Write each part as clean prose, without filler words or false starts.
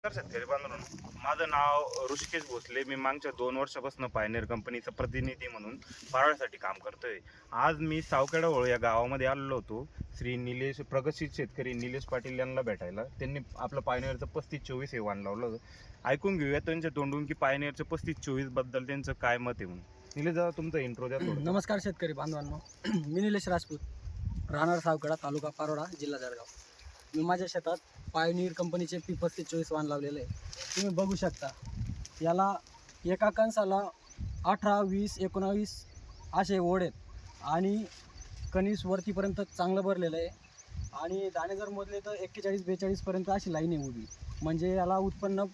तर शेतकरी बांधवांनो, माझं नाव ऋषिकेश भोसले. मी मागच्या 2 वर्षापासून पायनियर कंपनीचा प्रतिनिधी म्हणून पारोळ्यासाठी काम करतोय. आज मी सावखेडावळ या गावामध्ये आलेलो होतो. श्री निलेश, प्रगतशील शेतकरी निलेश पाटील यांना भेटायला. त्यांनी आपलं पायनियरचं 3524 हे वाण लावलं होतं. ऐकून घेऊया त्यांच्या तोंडून की पायनियरचं 3524 बद्दल त्यांचं काय मत आहे म्हणून. निलेश दादा, तुमचा इंट्रो द्या थोडं. नमस्कार शेतकरी बांधवांनो, मी निलेश राजपूत, राहणार सावखेडा, तालुका पारोळा, जिल्हा जळगाव. मी माझ्या शेतात पायोनियर कंपनीचे P3524 वाण लावलेले आहे. तुम्ही बघू शकता, याला एका कणसाला 18, 20, 19 असे ओढ आहेत आणि कणीस वरतीपर्यंत चांगलं भरलेलं आहे. आणि दाणे जर मोजले तर 41-42पर्यंत अशी लाईन आहे उभी. म्हणजे याला उत्पन्न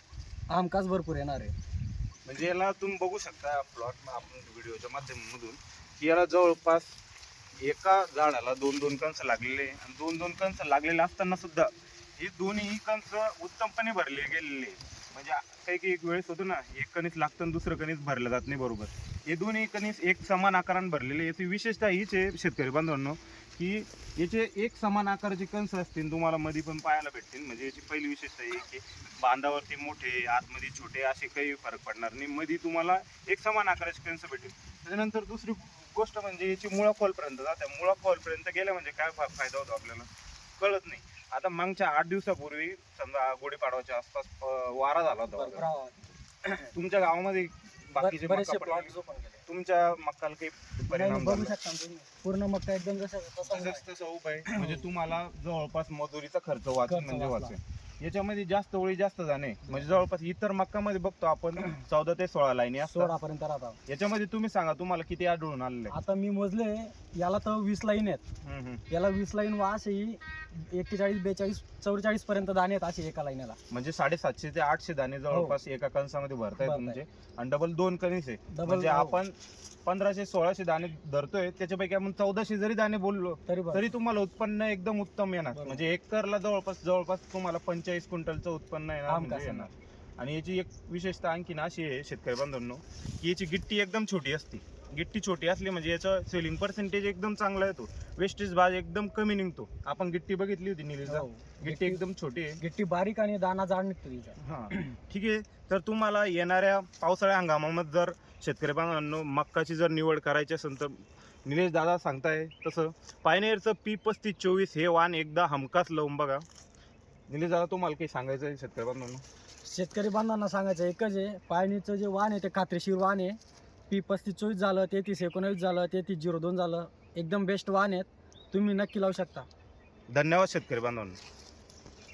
हमखास भरपूर येणार आहे. म्हणजे याला तुम्ही बघू शकता प्लॉट आपण व्हिडिओच्या माध्यमातून की याला जवळपास एका झाडाला 2-2 कंस लागलेले आणि 2-2 कंस लागलेले असताना सुद्धा हे दोन्ही कंस उत्तमपणे भरले गेलेले. म्हणजे काही एक वेळेस होतो ना, एक कणीस लागतं आणि दुसरं कणीस भरलं जात नाही बरोबर. हे दोन्ही कणीस एक समान आकाराने भरलेले. याची विशेषतः हीच आहे शेतकरी बांधवांनो की याचे एक समान आकाराचे कंस असतील, तुम्हाला मध्ये पण पाहायला भेटतील. म्हणजे याची पहिली विशेषतः आहे की बांधावरती मोठे, आतमध्ये छोटे असे काही फरक पडणार नाही. मध्ये तुम्हाला एक समान आकाराचे कंस भेटतील. त्याच्यानंतर दुसरी गोष्ट म्हणजे याची मुळा खोलपर्यंत जाते. मुळा खोलपर्यंत गेल्या म्हणजे काय फायदा होतो आपल्याला कळत नाही. आता मागच्या 8 दिवसापूर्वी समजा गुढीपाडवाच्या आसपास वारा झाला होता. तुमच्या गावामध्ये बाकीचे बरेचसे मका प्लॉट पडले. जो पण गेले. तुमच्या मक्काला काही परिणाम बघू झाला? शकता तुम्ही, पूर्ण मक्का एकदम जसं तसं उभं आहे. म्हणजे तुम्हाला जवळपास मजुरीचा खर्च वाचून म्हणजे वाचला. वाचेल. याच्यामध्ये जास्त ओळी जास्त जाणे म्हणजे जवळपास इतर मक्कामध्ये बघतो आपण 14 ते 16 लाईनी असतात. 16 पर्यंत राहतात. याच्यामध्ये तुम्ही सांगा तुम्हाला किती आढळून आलेले? आता मी मोजले, याला तर 20 लाईन आहेत. याला 20 लाईन वा अशी 41, 42, 44 पर्यंत दाणे आहेत असे एका लाईनला. म्हणजे 750 ते 800 दाणे जवळपास एका कणसामध्ये भरताय भरताय. तुमचे. आणि डबल 2 कणीस आहे. डबल म्हणजे आपण 1500-1600 दाणे धरतोय, त्याच्यापैकी आपण 1400 जरी दाणे बोललो तरी तुम्हाला उत्पन्न एकदम उत्तम येणार. बरोबर. म्हणजे एकरला जवळपास तुम्हाला 45 क्विंटलचं उत्पन्न येणार म्हणजे येणार. आणि याची एक विशेषता आणखीन अशी आहे शेतकरी बांधवांनो की याची गिट्टी एकदम छोटी असते. गिट्टी छोटी असली म्हणजे याचा सेलिंग पर्सेंटेज एकदम चांगला येतो. वेस्टेज भाग एकदम कमी निघतो. आपण गिट्टी बघितली होती निलेशला, गिट्टी एकदम छोटी आहे. गिट्टी बारीक आणि दाना जाड निघतो तिचा. हां, ठीक आहे. तर तुम्हाला येणाऱ्या पावसाळ्या हंगामामध्ये जर शेतकरी बांधवांनो मक्काची जर निवड करायची असेल तर निलेश दादा सांगताय तसं पायनियरचं P3524 हे वाण एकदा हमखास लावून बघा. निलेश दादा, तुम्हाला काही सांगायचं आहे शेतकरी बांधवांनो? शेतकरी बांधवांना सांगायचं एकच आहे, पायनीचं जे वाण आहे ते खात्रीशीर वाण आहे. P3524 झालं, 3319 झालं, 3302 झालं, एकदम बेस्ट वाण आहेत. तुम्ही नक्की लावू शकता. धन्यवाद शेतकरी बांधवांनो.